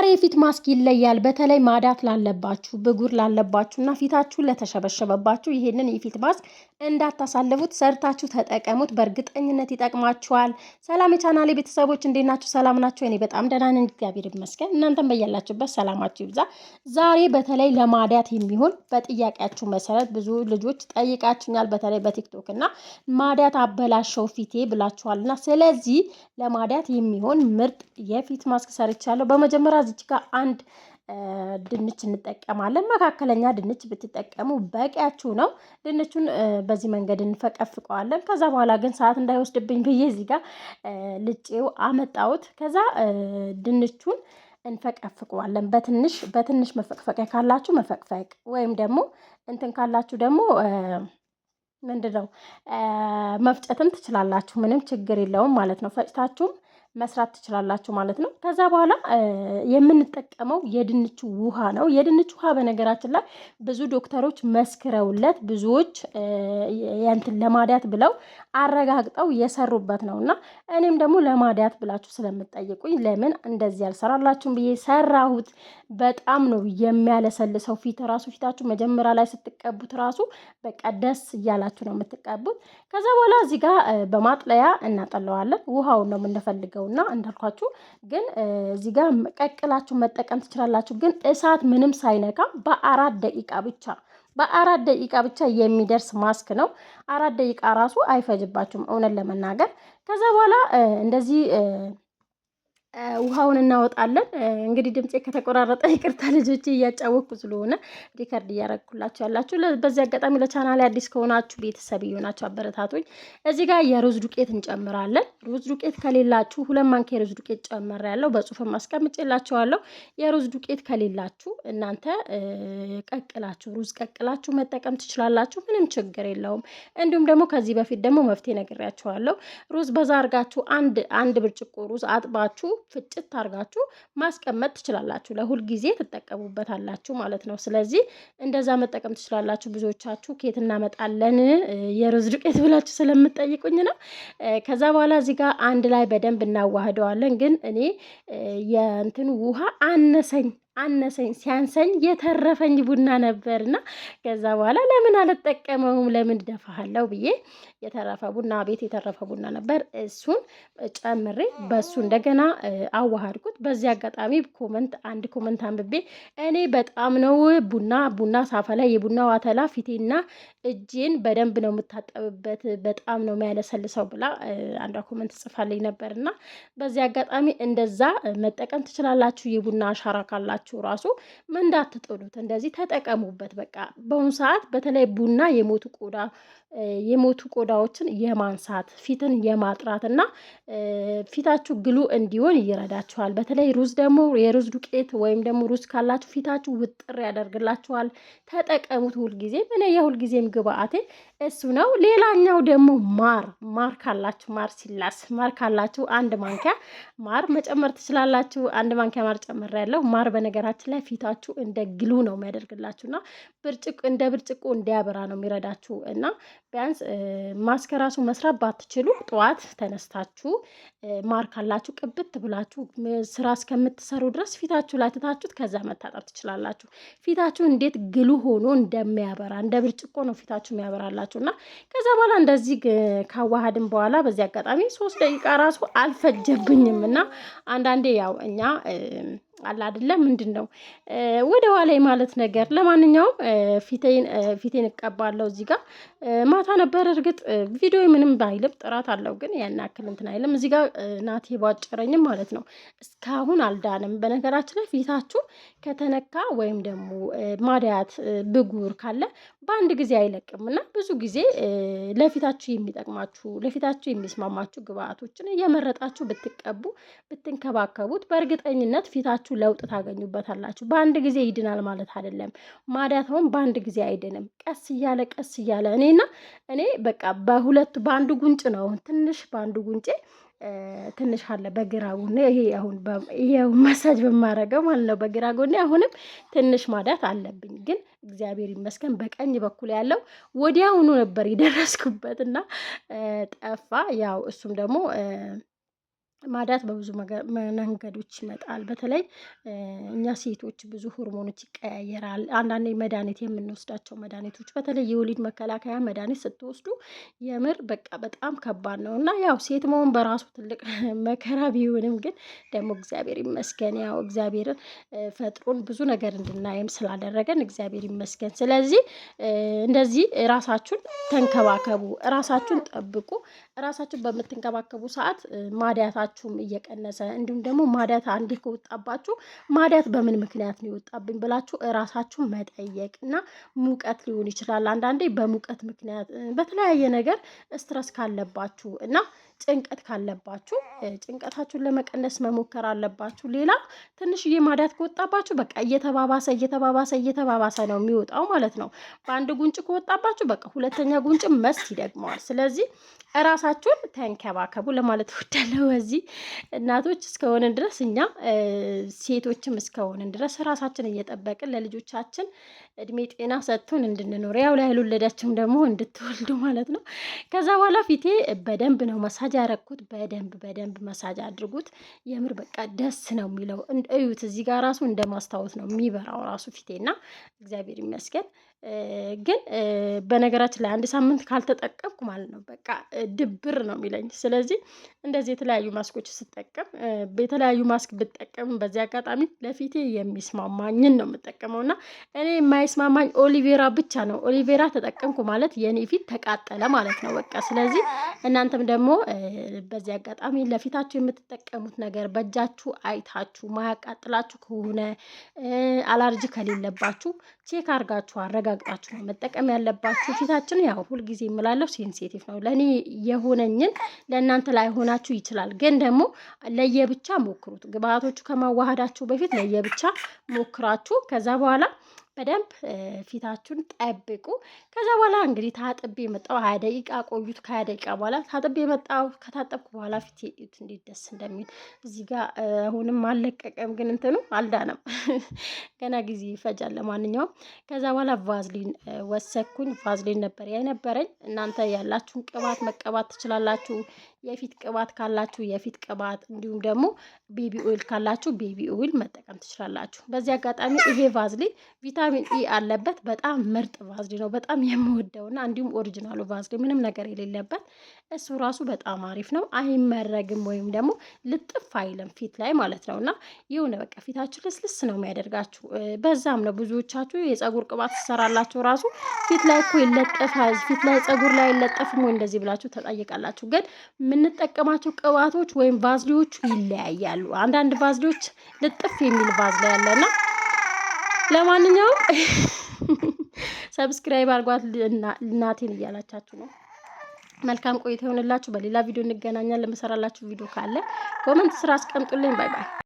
የዛሬ የፊት ማስክ ይለያል። በተለይ ማዳት ላለባችሁ፣ ብጉር ላለባችሁና ፊታችሁ ለተሸበሸበባችሁ ይሄንን የፊት ማስክ እንዳታሳልፉት፣ ሰርታችሁ ተጠቀሙት። በእርግጠኝነት ይጠቅማችኋል። ሰላም የቻናሌ ቤተሰቦች እንዴት ናችሁ? ሰላም ናችሁ? እኔ በጣም ደህና ነኝ፣ እግዚአብሔር ይመስገን። እናንተም በያላችሁበት ሰላማችሁ ይብዛ። ዛሬ በተለይ ለማዳት የሚሆን በጥያቄያችሁ መሰረት ብዙ ልጆች ጠይቃችሁኛል፣ በተለይ በቲክቶክ እና ማዳት አበላሸው ፊቴ ብላችኋልና ስለዚህ ለማዳት የሚሆን ምርጥ የፊት ማስክ ሰርቻለሁ። በመጀመሪያ እዚህ ጋር አንድ ድንች እንጠቀማለን። መካከለኛ ድንች ብትጠቀሙ በቂያችሁ ነው። ድንቹን በዚህ መንገድ እንፈቀፍቀዋለን። ከዛ በኋላ ግን ሰዓት እንዳይወስድብኝ ብዬ እዚህ ጋር ልጬው አመጣሁት። ከዛ ድንቹን እንፈቀፍቀዋለን። በትንሽ መፈቅፈቂያ ካላችሁ መፈቅፈቅ ወይም ደግሞ እንትን ካላችሁ ደግሞ ምንድነው መፍጨትም ትችላላችሁ። ምንም ችግር የለውም ማለት ነው። ፈጭታችሁም መስራት ትችላላችሁ ማለት ነው። ከዛ በኋላ የምንጠቀመው የድንቹ ውሃ ነው። የድንቹ ውሃ በነገራችን ላይ ብዙ ዶክተሮች መስክረውለት ብዙዎች ያንተን ለማዳት ብለው አረጋግጠው የሰሩበት ነውና እኔም ደግሞ ለማዳት ብላችሁ ስለምትጠይቁኝ ለምን እንደዚህ ያልሰራላችሁም ብዬ ሰራሁት። በጣም ነው የሚያለሰልሰው። ፊታችሁ መጀመሪያ ላይ ስትቀቡት ራሱ በቃ ደስ እያላችሁ ነው የምትቀቡት። ከዛ በኋላ እዚህ ጋር በማጥለያ እናጠለዋለን። ውሃውን ነው የምንፈልገው እና እንዳልኳችሁ ግን እዚህ ጋር ቀቅላችሁ መጠቀም ትችላላችሁ። ግን እሳት ምንም ሳይነካ በአራት ደቂቃ ብቻ የሚደርስ ማስክ ነው። 4 ደቂቃ ራሱ አይፈጅባችሁም እውነት ለመናገር። ከዛ በኋላ እንደዚህ ውሃውን እናወጣለን። እንግዲህ ድምጼ ከተቆራረጠ ይቅርታ፣ ልጆቼ እያጫወኩ ስለሆነ ሪከርድ እያረግኩላችሁ ያላችሁ። በዚህ አጋጣሚ ለቻናሌ አዲስ ከሆናችሁ ቤተሰብ ይሆናችሁ አበረታቶኝ። እዚህ ጋር የሩዝ ዱቄት እንጨምራለን። ሩዝ ዱቄት ከሌላችሁ 2 ማንኪያ የሩዝ ዱቄት ጨምሬያለሁ። በጽሁፍም አስቀምጬላችኋለሁ። የሩዝ ዱቄት ከሌላችሁ እናንተ ሩዝ ቀቅላችሁ መጠቀም ትችላላችሁ። ምንም ችግር የለውም። እንዲሁም ደግሞ ከዚህ በፊት ደግሞ መፍትሄ ነግሬያችኋለሁ። ሩዝ በዛ አርጋችሁ አንድ ብርጭቆ ሩዝ አጥባችሁ ፍጭት አርጋችሁ ማስቀመጥ ትችላላችሁ። ለሁል ጊዜ ትጠቀሙበታላችሁ ማለት ነው። ስለዚህ እንደዛ መጠቀም ትችላላችሁ። ብዙዎቻችሁ ከየት እናመጣለን የሩዝ ዱቄት ብላችሁ ስለምትጠይቁኝ ነው። ከዛ በኋላ እዚህ ጋር አንድ ላይ በደንብ እናዋህደዋለን። ግን እኔ የእንትን ውሃ አነሰኝ ሲያንሰኝ የተረፈኝ ቡና ነበርና ከዛ በኋላ ለምን አልጠቀመውም ለምን ደፋሃለው ብዬ ቤት የተረፈ ቡና ነበር። እሱን ጨምሬ በሱ እንደገና አዋሃድኩት። በዚህ አጋጣሚ አንድ ኮመንት አንብቤ እኔ በጣም ነው ቡና ሳፈላ የቡና ዋተላ ፊቴና እጄን በደንብ ነው የምታጠብበት በጣም ነው የሚያለሰልሰው ብላ አንዷ ኮመንት ጽፋልኝ ነበርና በዚህ አጋጣሚ እንደዛ መጠቀም ትችላላችሁ። የቡና አሻራ ካላችሁ ራሱ ምን እንዳትጥሉት እንደዚህ ተጠቀሙበት። በቃ በአሁኑ ሰዓት በተለይ ቡና የሞቱ ቆዳዎችን የማንሳት ፊትን የማጥራት እና ፊታችሁ ግሉ እንዲሆን ይረዳችኋል። በተለይ የሩዝ ዱቄት ወይም ደግሞ ሩዝ ካላችሁ ፊታችሁ ውጥር ያደርግላችኋል። ተጠቀሙት ሁልጊዜ። እኔ የሁልጊዜም ግብአቴ እሱ ነው። ሌላኛው ደግሞ ማር ካላችሁ ማር ካላችሁ 1 ማንኪያ ማር መጨመር ትችላላችሁ። 1 ማንኪያ ማር ጨምሬያለሁ። ማር በነገራችን ላይ ፊታችሁ እንደ ግሉ ነው የሚያደርግላችሁና እንደ ብርጭቆ እንዲያበራ ነው የሚረዳችሁ እና ቢያንስ ማስክ ራሱ መስራት ባትችሉ ጠዋት ተነስታችሁ ማር ካላችሁ ቅብት ብላችሁ ስራ እስከምትሰሩ ድረስ ፊታችሁ ላይ ትታችሁት ከዛ መታጠብ ትችላላችሁ። ፊታችሁ እንዴት ግሉ ሆኖ እንደሚያበራ እንደ ብርጭቆ ነው ፊታችሁ የሚያበራላችሁ እና ከዛ በኋላ እንደዚህ ካዋሃድን በኋላ በዚህ አጋጣሚ 3 ደቂቃ ራሱ አልፈጀብኝም እና አንዳንዴ ያው እኛ አለ አይደለም ምንድነው ወደ ኋላ ማለት ነገር። ለማንኛውም ፊቴን እቀባለሁ። እዚህ ጋር ማታ ነበር እርግጥ ቪዲዮ ምንም ባይልም ጥራት አለው፣ ግን ያን ያክል እንትን አይልም። እዚህ ጋር ናቴ ባጨረኝም ማለት ነው። እስካሁን አልዳንም። በነገራችን ላይ ፊታችሁ ከተነካ ወይም ደግሞ ማዳት ብጉር ካለ በአንድ ጊዜ አይለቅም እና ብዙ ጊዜ ለፊታችሁ የሚስማማችሁ ግብአቶችን እየመረጣችሁ ብትቀቡ ብትንከባከቡት በእርግጠኝነት ፊታችሁ ለውጥ ታገኙበታላችሁ። በአንድ ጊዜ ይድናል ማለት አይደለም። ማዳታውን በአንድ ጊዜ አይድንም። ቀስ እያለ እኔ በቃ በአንዱ ጉንጭ ነው በአንዱ ጉንጬ ትንሽ አለ በግራ ጎኔ። ይሄ ማሳጅ በማረገው ማለት ነው በግራ ጎኔ አሁንም ትንሽ ማዳት አለብኝ። ግን እግዚአብሔር ይመስገን በቀኝ በኩል ያለው ወዲያውኑ ነበር የደረስኩበትና ጠፋ። ያው እሱም ደግሞ ማዳት በብዙ መንገዶች ይመጣል። በተለይ እኛ ሴቶች ብዙ ሆርሞኖች ይቀያየራል። አንዳንዴ መድኃኒት የምንወስዳቸው መድኃኒቶች በተለይ የወሊድ መከላከያ መድኃኒት ስትወስዱ የምር በቃ በጣም ከባድ ነው እና ያው ሴት መሆን በራሱ ትልቅ መከራ ቢሆንም ግን ደግሞ እግዚአብሔር ይመስገን ያው እግዚአብሔር ፈጥሮን ብዙ ነገር እንድናይም ስላደረገን እግዚአብሔር ይመስገን። ስለዚህ እንደዚህ ራሳችሁን ተንከባከቡ፣ ራሳችሁን ጠብቁ። ራሳችሁን በምትንከባከቡ ሰዓት ማዳታችሁም እየቀነሰ እንዲሁም ደግሞ ማዳት አንዴ ከወጣባችሁ ማዳት በምን ምክንያት ነው የወጣብኝ ብላችሁ ራሳችሁን መጠየቅ እና ሙቀት ሊሆን ይችላል። አንዳንዴ በሙቀት ምክንያት በተለያየ ነገር ስትረስ ካለባችሁ እና ጭንቀት ካለባችሁ ጭንቀታችሁን ለመቀነስ መሞከር አለባችሁ። ሌላ ትንሽዬ ማዳት ከወጣባችሁ በቃ እየተባባሰ ነው የሚወጣው ማለት ነው። በአንድ ጉንጭ ከወጣባችሁ በቃ ሁለተኛ ጉንጭ መስት ይደግመዋል። ስለዚህ እራሳችሁን ተንከባከቡ ለማለት እወዳለሁ። በዚህ እናቶች እስከሆንን ድረስ እኛ ሴቶችም እስከሆንን ድረስ ራሳችን እየጠበቅን ለልጆቻችን እድሜ ጤና ሰጥቶን እንድንኖር ያው ላይ ያልወለዳችሁም ደግሞ እንድትወልዱ ማለት ነው። ከዛ በኋላ ፊቴ በደንብ ነው መሳጅ ያረኩት። በደንብ መሳጅ አድርጉት። የምር በቃ ደስ ነው የሚለው። እዩት፣ እዚህ ጋር ራሱ እንደ ማስታወት ነው የሚበራው ራሱ ፊቴና እግዚአብሔር ይመስገን። ግን በነገራችን ላይ አንድ ሳምንት ካልተጠቀምኩ ማለት ነው በቃ ድብር ነው የሚለኝ። ስለዚህ እንደዚህ የተለያዩ ማስኮች ስጠቀም የተለያዩ ማስክ ብጠቀም በዚህ አጋጣሚ ለፊቴ የሚስማማኝን ነው የምጠቀመው እና እኔ የማይስማማኝ ኦሊቬራ ብቻ ነው። ኦሊቬራ ተጠቀምኩ ማለት የኔ ፊት ተቃጠለ ማለት ነው በቃ። ስለዚህ እናንተም ደግሞ በዚህ አጋጣሚ ለፊታችሁ የምትጠቀሙት ነገር በእጃችሁ አይታችሁ ማያቃጥላችሁ ከሆነ አላርጂ ከሌለባችሁ ቼክ አድርጋችሁ አረጋግጣችሁ ነው መጠቀም ያለባችሁ። ፊታችን ያው ሁልጊዜ የምላለው ሴንሲቲቭ ነው። ለእኔ የሆነኝን ለእናንተ ላይ ሆናችሁ ይችላል። ግን ደግሞ ለየብቻ ሞክሩት። ግብአቶቹ ከማዋሃዳችሁ በፊት ለየብቻ ሞክራችሁ ከዛ በኋላ በደንብ ፊታችሁን ጠብቁ። ከዛ በኋላ እንግዲህ ታጥቤ የመጣው 20 ደቂቃ ቆዩት። ከ20 ደቂቃ በኋላ ታጥቤ የመጣው ከታጠብኩ በኋላ ፊቴ እንዴት ደስ እንደሚል እዚህ ጋር አሁንም አልለቀቀም፣ ግን እንትኑ አልዳነም። ገና ጊዜ ይፈጃል። ለማንኛውም ከዛ በኋላ ቫዝሊን ወሰኩኝ። ቫዝሊን ነበር የነበረኝ። እናንተ ያላችሁን ቅባት መቀባት ትችላላችሁ። የፊት ቅባት ካላችሁ የፊት ቅባት፣ እንዲሁም ደግሞ ቤቢ ኦይል ካላችሁ ቤቢ ኦይል መጠቀም ትችላላችሁ። በዚህ አጋጣሚ ይሄ ቫዝሊን ቪታሚን ኢ አለበት። በጣም ምርጥ ቫዝሊን ነው። በጣም የምወደውና እንዲሁም ኦሪጂናሉ ቫዝሊን ምንም ነገር የሌለበት እሱ ራሱ በጣም አሪፍ ነው። አይመረግም ወይም ደግሞ ልጥፍ አይልም ፊት ላይ ማለት ነው። እና የሆነ በቃ ፊታችሁ ልስልስ ነው የሚያደርጋችሁ። በዛም ነው ብዙዎቻችሁ የጸጉር ቅባት ትሰራላችሁ ራሱ ፊት ላይ እኮ ይለጠፋል፣ ፊት ላይ ጸጉር ላይ አይለጠፍም ወይ እንደዚህ ብላችሁ ተጠይቃላችሁ። ግን የምንጠቀማቸው ቅባቶች ወይም ቫዝሊዎቹ ይለያያሉ። አንዳንድ ቫዝሊዎች ልጥፍ የሚል ቫዝሊ ያለና ለማንኛውም ሰብስክራይብ አድርጓት እናቴን እያላቻችሁ ነው። መልካም ቆይታ ይሆንላችሁ። በሌላ ቪዲዮ እንገናኛለን። ለምሰራላችሁ ቪዲዮ ካለ ኮመንት ስራ አስቀምጡልኝ። ባይ ባይ።